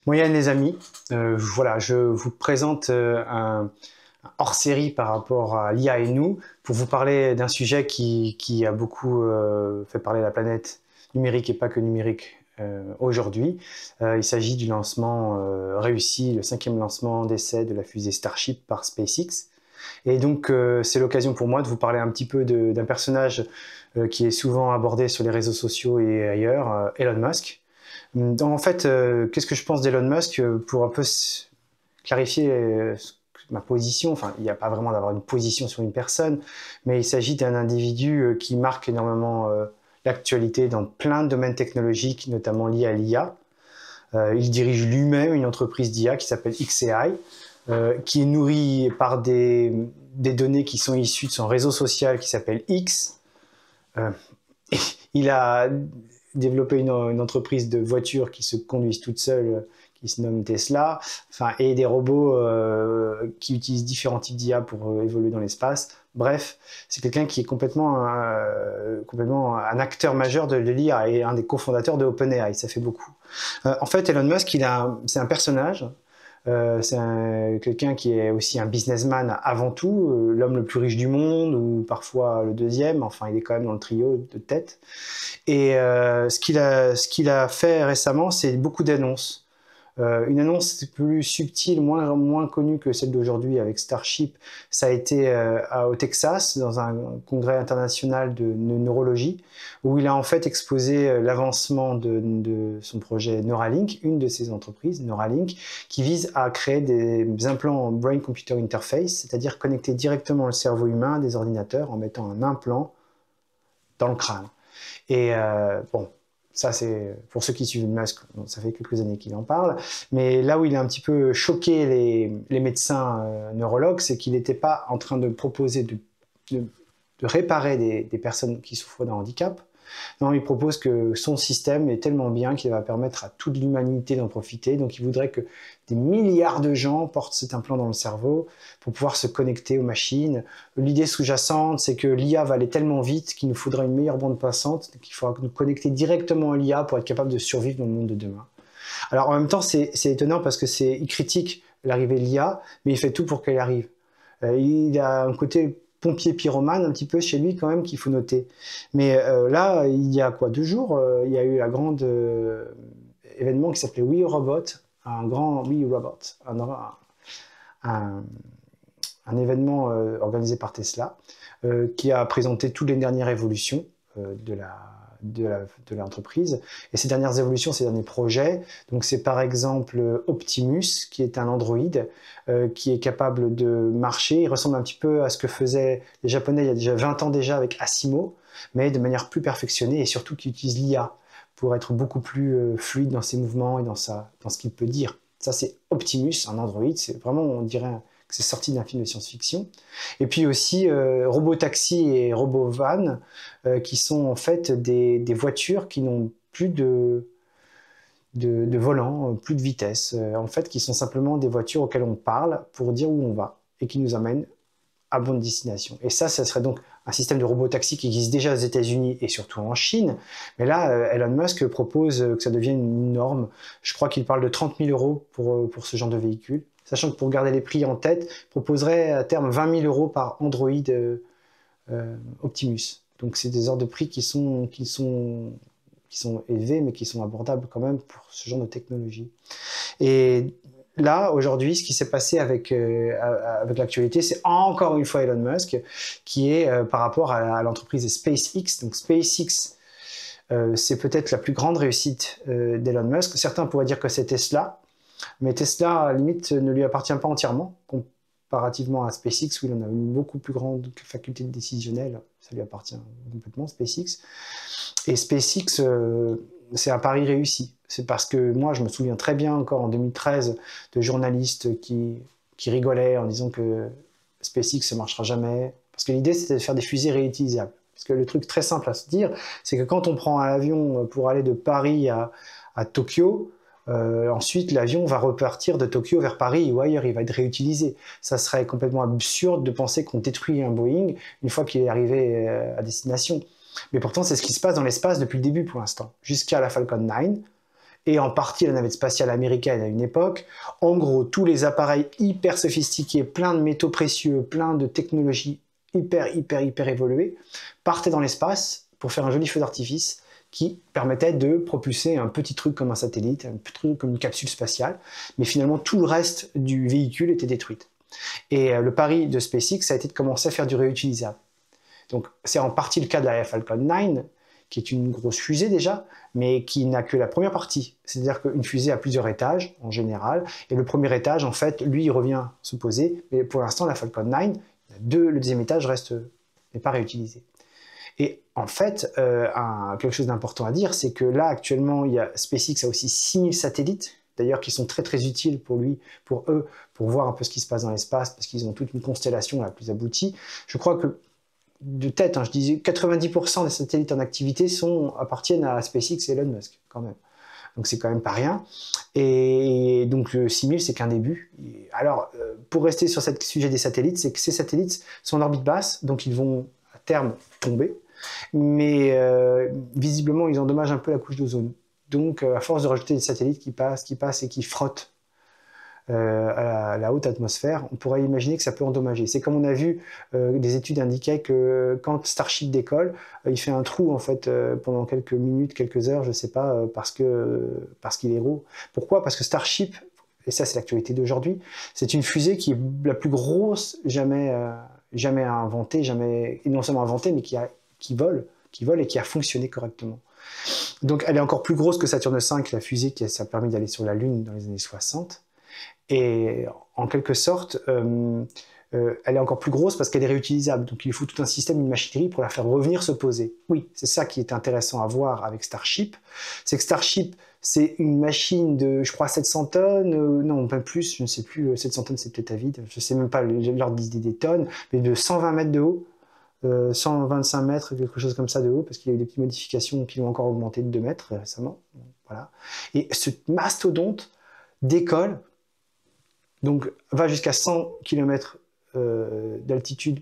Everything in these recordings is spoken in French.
Moyenne les amis, voilà, je vous présente un hors-série par rapport à l'IA et nous, pour vous parler d'un sujet qui a beaucoup fait parler la planète numérique et pas que numérique aujourd'hui. Il s'agit du lancement réussi, le 5e lancement d'essai de la fusée Starship par SpaceX. Et donc c'est l'occasion pour moi de vous parler un petit peu d'un personnage qui est souvent abordé sur les réseaux sociaux et ailleurs, Elon Musk. Donc, en fait, qu'est-ce que je pense d'Elon Musk pour un peu clarifier ma position. Enfin, il n'y a pas vraiment d'avoir une position sur une personne, mais il s'agit d'un individu qui marque énormément l'actualité dans plein de domaines technologiques, notamment liés à l'IA. Il dirige lui-même une entreprise d'IA qui s'appelle XAI, qui est nourrie par des données qui sont issues de son réseau social qui s'appelle X. Il a développé une entreprise de voitures qui se conduisent toutes seules, qui se nomme Tesla, enfin, et des robots qui utilisent différents types d'IA pour évoluer dans l'espace. Bref, c'est quelqu'un qui est complètement un acteur majeur de l'IA et un des cofondateurs de OpenAI, ça fait beaucoup. En fait, Elon Musk, c'est un personnage. C'est quelqu'un qui est aussi un businessman avant tout, l'homme le plus riche du monde, ou parfois le deuxième, enfin il est quand même dans le trio de tête. Et ce qu'il a fait récemment, c'est beaucoup d'annonces. Une annonce plus subtile, moins connue que celle d'aujourd'hui avec Starship, ça a été au Texas, dans un congrès international de neurologie, où il a en fait exposé l'avancement de son projet Neuralink, une de ses entreprises, Neuralink, qui vise à créer des implants Brain-Computer Interface, c'est-à-dire connecter directement le cerveau humain à des ordinateurs en mettant un implant dans le crâne. Et bon, ça c'est pour ceux qui suivent Musk, ça fait quelques années qu'il en parle, mais là où il a un petit peu choqué les médecins neurologues, c'est qu'il n'était pas en train de proposer de réparer des personnes qui souffrent d'un handicap. Non, il propose que son système est tellement bien qu'il va permettre à toute l'humanité d'en profiter. Donc il voudrait que des milliards de gens portent cet implant dans le cerveau pour pouvoir se connecter aux machines. L'idée sous-jacente, c'est que l'IA va aller tellement vite qu'il nous faudra une meilleure bande passante, qu'il faudra nous connecter directement à l'IA pour être capable de survivre dans le monde de demain. Alors en même temps, c'est étonnant parce que il critique l'arrivée de l'IA, mais il fait tout pour qu'elle arrive. Il a un côté pompier pyromane un petit peu chez lui quand même qu'il faut noter. Mais là, il y a quoi, 2 jours, il y a eu la grande événement qui s'appelait We Robot, un grand We Robot, un, un événement organisé par Tesla qui a présenté toutes les dernières évolutions de l'entreprise. Et ces dernières évolutions, ces derniers projets, donc c'est par exemple Optimus, qui est un androïde qui est capable de marcher. Il ressemble un petit peu à ce que faisaient les Japonais il y a déjà 20 ans déjà avec Asimo, mais de manière plus perfectionnée et surtout qui utilise l'IA pour être beaucoup plus fluide dans ses mouvements et dans ce qu'il peut dire. Ça, c'est Optimus, un androïde. C'est vraiment, on dirait que c'est sorti d'un film de science-fiction. Et puis aussi Robotaxi et Robovan, qui sont en fait des voitures qui n'ont plus de volant, plus de vitesse, en fait, qui sont simplement des voitures auxquelles on parle pour dire où on va et qui nous amènent à bonne destination. Et ça serait donc un système de robotaxi qui existe déjà aux États-Unis et surtout en Chine. Mais là, Elon Musk propose que ça devienne une norme. Je crois qu'il parle de 30 000 euros pour ce genre de véhicule. Sachant que pour garder les prix en tête, il proposerait à terme 20 000 euros par Android Optimus. Donc c'est des ordres de prix qui sont élevés, mais qui sont abordables quand même pour ce genre de technologie. Et là, aujourd'hui, ce qui s'est passé avec l'actualité, c'est encore une fois Elon Musk, qui est par rapport à l'entreprise SpaceX. Donc SpaceX, c'est peut-être la plus grande réussite d'Elon Musk. Certains pourraient dire que c'est Tesla, mais Tesla, à la limite, ne lui appartient pas entièrement, comparativement à SpaceX, où il en a une beaucoup plus grande faculté décisionnelle. Ça lui appartient complètement, SpaceX. Et SpaceX, c'est un pari réussi. C'est parce que moi, je me souviens très bien encore en 2013 de journalistes qui rigolaient en disant que SpaceX, ça ne marchera jamais. Parce que l'idée, c'était de faire des fusées réutilisables. Parce que le truc très simple à se dire, c'est que quand on prend un avion pour aller de Paris à Tokyo, ensuite l'avion va repartir de Tokyo vers Paris ou ailleurs, il va être réutilisé. Ça serait complètement absurde de penser qu'on détruit un Boeing une fois qu'il est arrivé à destination. Mais pourtant, c'est ce qui se passe dans l'espace depuis le début pour l'instant, jusqu'à la Falcon 9. et en partie la navette spatiale américaine à une époque. En gros, tous les appareils hyper sophistiqués, plein de métaux précieux, plein de technologies hyper évoluées, partaient dans l'espace pour faire un joli feu d'artifice qui permettait de propulser un petit truc comme un satellite, un petit truc comme une capsule spatiale, mais finalement tout le reste du véhicule était détruit. Et le pari de SpaceX, ça a été de commencer à faire du réutilisable. Donc c'est en partie le cas de la Falcon 9, qui est une grosse fusée déjà, mais qui n'a que la première partie. C'est-à-dire qu'une fusée a plusieurs étages, en général, et le premier étage, en fait, lui, il revient se poser, mais pour l'instant, la Falcon 9, le deuxième étage n'est pas réutilisé. Et en fait, quelque chose d'important à dire, c'est que là, actuellement, SpaceX a aussi 6000 satellites, d'ailleurs, qui sont très utiles pour eux, pour voir un peu ce qui se passe dans l'espace, parce qu'ils ont toute une constellation la plus aboutie. Je crois que, de tête, je disais 90% des satellites en activité appartiennent à SpaceX et Elon Musk, quand même. Donc c'est quand même pas rien. Et donc 6000, c'est qu'un début. Alors, pour rester sur ce sujet des satellites, c'est que ces satellites sont en orbite basse, donc ils vont à terme tomber. Mais visiblement, ils endommagent un peu la couche d'ozone. Donc, à force de rajouter des satellites qui passent et qui frottent à la haute atmosphère, on pourrait imaginer que ça peut endommager. C'est comme on a vu, des études indiquaient que quand Starship décolle, il fait un trou en fait pendant quelques minutes, quelques heures, je ne sais pas, parce qu'il est gros. Pourquoi? Parce que Starship, et ça c'est l'actualité d'aujourd'hui, c'est une fusée qui est la plus grosse jamais inventée, et non seulement inventée, mais qui vole et qui a fonctionné correctement. Donc elle est encore plus grosse que Saturne V, la fusée qui a permis d'aller sur la Lune dans les années 60. Et en quelque sorte, elle est encore plus grosse parce qu'elle est réutilisable. Donc il faut tout un système, une machinerie pour la faire revenir se poser. Oui, c'est ça qui est intéressant à voir avec Starship. C'est que Starship, c'est une machine de, je crois, 700 tonnes, non, pas plus, je ne sais plus, 700 tonnes c'est peut-être à vide, je ne sais même pas l'ordre d'idée des tonnes, mais de 120 mètres de haut, 125 mètres, quelque chose comme ça de haut, parce qu'il y a eu des petites modifications qui l'ont encore augmenté de 2 mètres récemment. Voilà. Et ce mastodonte décolle, donc va jusqu'à 100 km d'altitude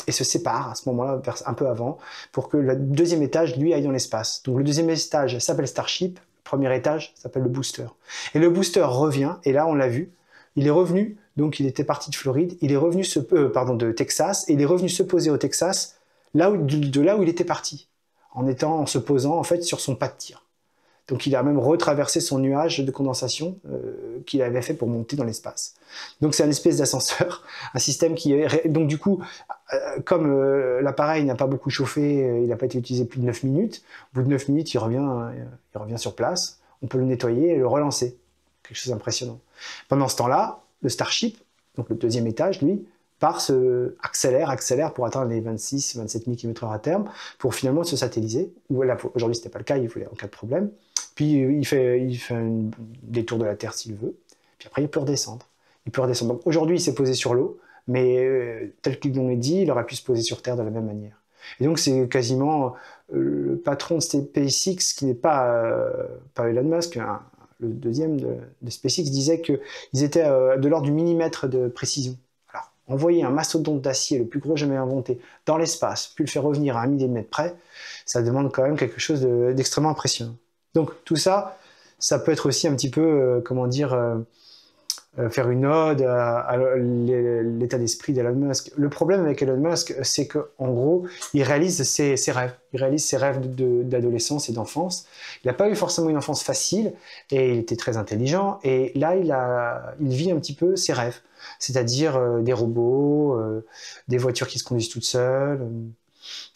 et se sépare à ce moment-là, un peu avant, pour que le deuxième étage, lui, aille dans l'espace. Donc le deuxième étage s'appelle Starship, le premier étage s'appelle le booster. Et le booster revient, et là on l'a vu, il est revenu, donc il était parti de Floride, il est revenu de Texas, et il est revenu se poser au Texas, de là où il était parti, en se posant en fait sur son pas de tir. Donc il a même retraversé son nuage de condensation qu'il avait fait pour monter dans l'espace. Donc c'est un espèce d'ascenseur, un système qui est... Donc du coup, comme l'appareil n'a pas beaucoup chauffé, il n'a pas été utilisé plus de 9 minutes, au bout de 9 minutes, il revient sur place, on peut le nettoyer et le relancer. Quelque chose d'impressionnant. Pendant ce temps-là, le Starship, donc le deuxième étage, lui, accélère pour atteindre les 26-27 000 km/h à terme, pour finalement se satelliser. Aujourd'hui, ce n'était pas le cas, il voulait en cas de problème. Puis il fait des tours de la Terre s'il veut, puis après il peut redescendre. Donc aujourd'hui, il s'est posé sur l'eau, mais tel qu'ils l'ont dit, il aurait pu se poser sur Terre de la même manière. Et donc c'est quasiment le patron de SpaceX, qui n'est pas Elon Musk, le deuxième de SpaceX, disait qu'ils étaient de l'ordre du millimètre de précision. Alors, envoyer un mastodonte d'acier, le plus gros jamais inventé, dans l'espace, puis le faire revenir à 1 millimètre près, ça demande quand même quelque chose d'extrêmement impressionnant. Donc tout ça, ça peut être aussi un petit peu, faire une ode à l'état d'esprit d'Elon Musk. Le problème avec Elon Musk, c'est qu'en gros, il réalise ses rêves. Il réalise ses rêves d'adolescence et d'enfance. Il n'a pas eu forcément une enfance facile, et il était très intelligent, et là, il vit un petit peu ses rêves. C'est-à-dire des robots, des voitures qui se conduisent toutes seules,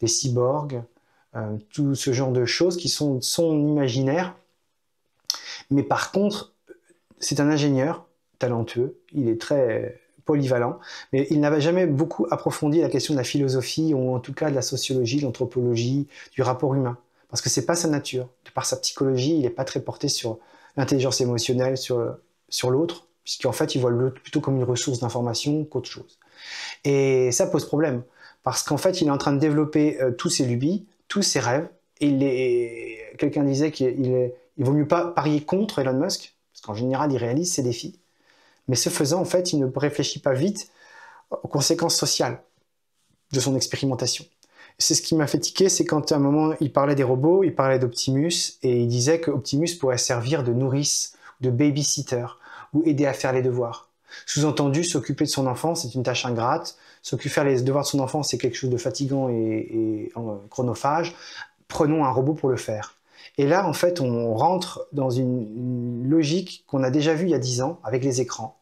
des cyborgs, tout ce genre de choses qui sont son imaginaire. Mais par contre, c'est un ingénieur talentueux, il est très polyvalent, mais il n'avait jamais beaucoup approfondi la question de la philosophie, ou en tout cas de la sociologie, de l'anthropologie, du rapport humain. Parce que c'est pas sa nature. De par sa psychologie, il n'est pas très porté sur l'intelligence émotionnelle, sur l'autre, puisqu'en fait, il voit l'autre plutôt comme une ressource d'information qu'autre chose. Et ça pose problème, parce qu'en fait, il est en train de développer tous ses lubies, tous ses rêves, et quelqu'un disait qu'il vaut mieux pas parier contre Elon Musk, parce qu'en général, il réalise ses défis. Mais ce faisant, en fait, il ne réfléchit pas vite aux conséquences sociales de son expérimentation. C'est ce qui m'a fait tiquer, c'est quand à un moment il parlait des robots, il parlait d'Optimus, et il disait que Optimus pourrait servir de nourrice, de babysitter, ou aider à faire les devoirs. Sous-entendu, s'occuper de son enfant, c'est une tâche ingrate. S'occuper faire les devoirs de son enfant, c'est quelque chose de fatigant et chronophage. Prenons un robot pour le faire. Et là, en fait, on rentre dans une logique qu'on a déjà vue il y a 10 ans avec les écrans,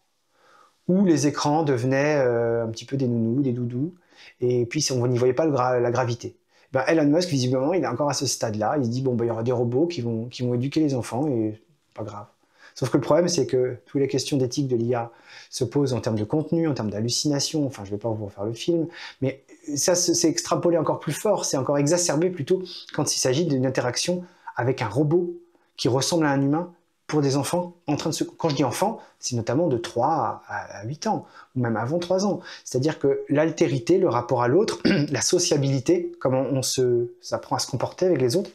où les écrans devenaient un petit peu des nounous, des doudous, et puis on n'y voyait pas la gravité. Ben, Elon Musk, visiblement, il est encore à ce stade-là. Il se dit, bon, ben, il y aura des robots qui vont éduquer les enfants, et pas grave. Sauf que le problème, c'est que toutes les questions d'éthique de l'IA se posent en termes de contenu, en termes d'hallucination. Enfin, je ne vais pas vous refaire le film, mais ça, c'est extrapolé encore plus fort, c'est encore exacerbé plutôt quand il s'agit d'une interaction avec un robot qui ressemble à un humain pour des enfants en train de se... Quand je dis enfants, c'est notamment de 3 à 8 ans, ou même avant 3 ans. C'est-à-dire que l'altérité, le rapport à l'autre, la sociabilité, comment on s'apprend à se comporter avec les autres,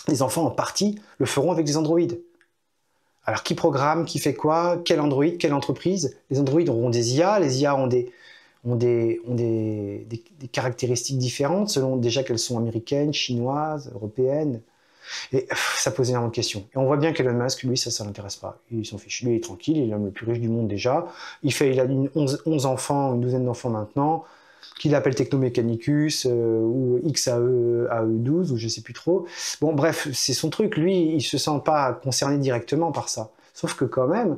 les enfants en partie le feront avec des androïdes. Alors, qui programme, qui fait quoi, quel Android, quelle entreprise? Les Androids auront des IA, les IA ont des caractéristiques différentes, selon déjà qu'elles sont américaines, chinoises, européennes. Et ça pose énormément de questions. Et on voit bien qu'Elon Musk, lui, ça l'intéresse pas. Il s'en fiche. Lui, il est tranquille, il est l'homme le plus riche du monde déjà. Il a 11 enfants, une douzaine d'enfants maintenant, qu'il appelle Technomechanicus ou XAE12 ou je sais plus trop. Bon, bref, c'est son truc. Lui, il se sent pas concerné directement par ça. Sauf que quand même,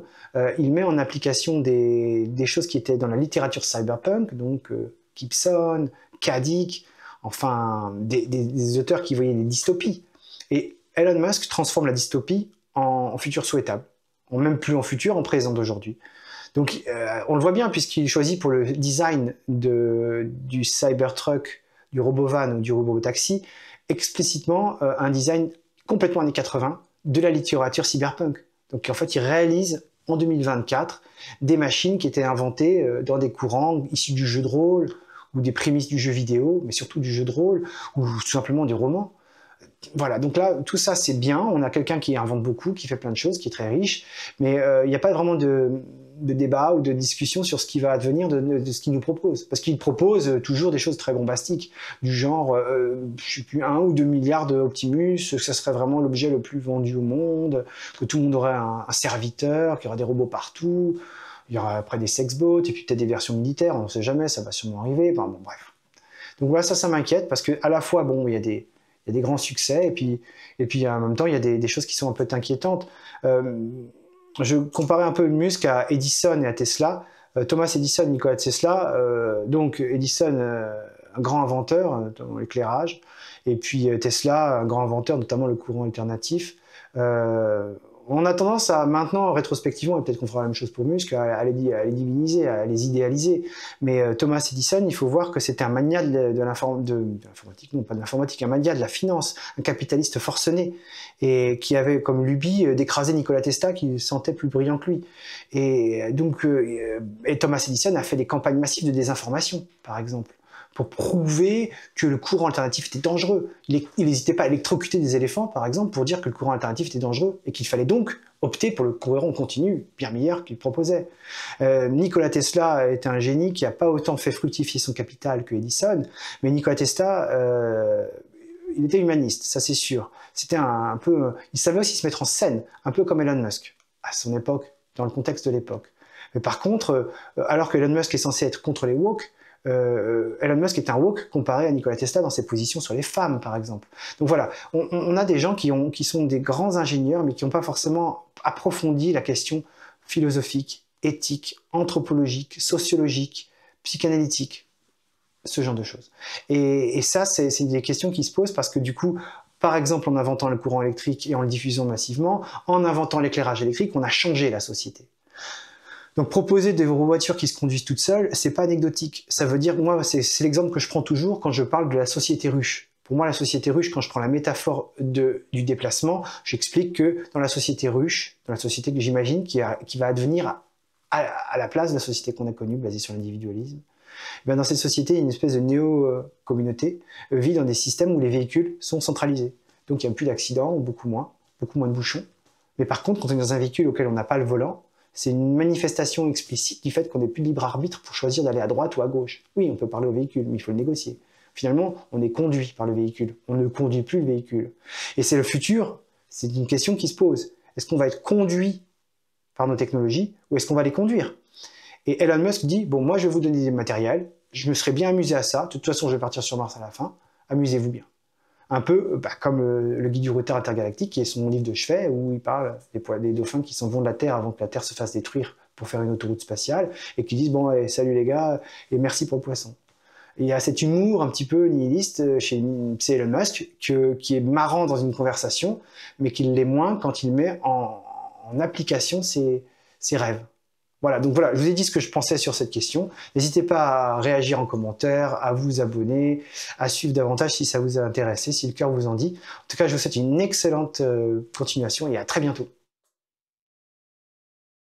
il met en application des choses qui étaient dans la littérature cyberpunk, donc Gibson, Kadik, enfin des auteurs qui voyaient des dystopies. Et Elon Musk transforme la dystopie en futur souhaitable, même plus en futur, en présent d'aujourd'hui. Donc on le voit bien puisqu'il choisit pour le design du Cybertruck, du RoboVan ou du RoboTaxi, explicitement un design complètement années 80 de la littérature cyberpunk. Donc en fait il réalise en 2024 des machines qui étaient inventées dans des courants issus du jeu de rôle ou des prémices du jeu vidéo, mais surtout du jeu de rôle ou tout simplement des romans. Voilà, donc là, tout ça, c'est bien. On a quelqu'un qui invente beaucoup, qui fait plein de choses, qui est très riche, mais il n'y a pas vraiment de débat ou de discussion sur ce qui va advenir de ce qu'il nous propose. Parce qu'il propose toujours des choses très bombastiques, du genre, je sais plus, 1 ou 2 milliards d'Optimus, que ça serait vraiment l'objet le plus vendu au monde, que tout le monde aurait un serviteur, qu'il y aurait des robots partout, il y aura après des sexbots, et puis peut-être des versions militaires, on ne sait jamais, ça va sûrement arriver, enfin, bon, bref. Donc voilà, ça m'inquiète, parce qu'à la fois, bon, il y a des grands succès, et puis en même temps, il y a des choses qui sont un peu inquiétantes. Je comparais un peu Musk à Edison et à Tesla. Thomas Edison, Nikola Tesla, donc Edison, un grand inventeur dans l'éclairage, et puis Tesla, un grand inventeur, notamment le courant alternatif. On a tendance à maintenant, rétrospectivement, et peut-être qu'on fera la même chose pour Musk, à les diviniser, à les idéaliser. Mais Thomas Edison, il faut voir que c'était un mania de l'informatique, non pas de l'informatique, un mania de la finance, un capitaliste forcené, et qui avait comme lubie d'écraser Nikola Tesla, qui se sentait plus brillant que lui. Et donc, Thomas Edison a fait des campagnes massives de désinformation, par exemple, pour prouver que le courant alternatif était dangereux. Il n'hésitait pas à électrocuter des éléphants, par exemple, pour dire que le courant alternatif était dangereux, et qu'il fallait donc opter pour le courant continu, bien meilleur qu'il proposait. Nikola Tesla était un génie qui n'a pas autant fait fructifier son capital que Edison, mais Nikola Tesla, il était humaniste, ça c'est sûr. C'était un peu... Il savait aussi se mettre en scène, un peu comme Elon Musk, à son époque, dans le contexte de l'époque. Mais par contre, alors que Elon Musk est censé être contre les woke, Elon Musk est un woke comparé à Nikola Tesla dans ses positions sur les femmes, par exemple. Donc voilà, on a des gens qui sont des grands ingénieurs, mais qui n'ont pas forcément approfondi la question philosophique, éthique, anthropologique, sociologique, psychanalytique, ce genre de choses. Et ça, c'est des questions qui se posent parce que du coup, par exemple, en inventant le courant électrique et en le diffusant massivement, en inventant l'éclairage électrique, on a changé la société. Donc proposer des voitures qui se conduisent toutes seules, c'est pas anecdotique. Ça veut dire, moi, c'est l'exemple que je prends toujours quand je parle de la société ruche. Pour moi, la société ruche, quand je prends la métaphore du déplacement, j'explique que dans la société ruche, dans la société que j'imagine, qui va advenir à la place de la société qu'on a connue, basée sur l'individualisme, dans cette société, il y a une espèce de néo-communauté, vit dans des systèmes où les véhicules sont centralisés. Donc il n'y a plus d'accidents, ou beaucoup moins de bouchons. Mais par contre, quand on est dans un véhicule auquel on n'a pas le volant, c'est une manifestation explicite du fait qu'on n'est plus de libre arbitre pour choisir d'aller à droite ou à gauche. Oui, on peut parler au véhicule, mais il faut le négocier. Finalement, on est conduit par le véhicule. On ne conduit plus le véhicule. Et c'est le futur, c'est une question qui se pose. Est-ce qu'on va être conduit par nos technologies ou est-ce qu'on va les conduire? Et Elon Musk dit, bon, moi je vais vous donner des matériels, je me serais bien amusé à ça, de toute façon je vais partir sur Mars à la fin, amusez-vous bien. Un peu comme le guide du routard intergalactique, qui est son livre de chevet, où il parle des dauphins qui s'en vont de la Terre avant que la Terre se fasse détruire pour faire une autoroute spatiale, et qui disent, bon, salut les gars, et merci pour le poisson. Et il y a cet humour un petit peu nihiliste chez Elon Musk, qui est marrant dans une conversation, mais qui l'est moins quand il met en application ses rêves. Voilà, donc voilà, je vous ai dit ce que je pensais sur cette question. N'hésitez pas à réagir en commentaire, à vous abonner, à suivre davantage si ça vous a intéressé, si le cœur vous en dit. En tout cas, je vous souhaite une excellente continuation et à très bientôt.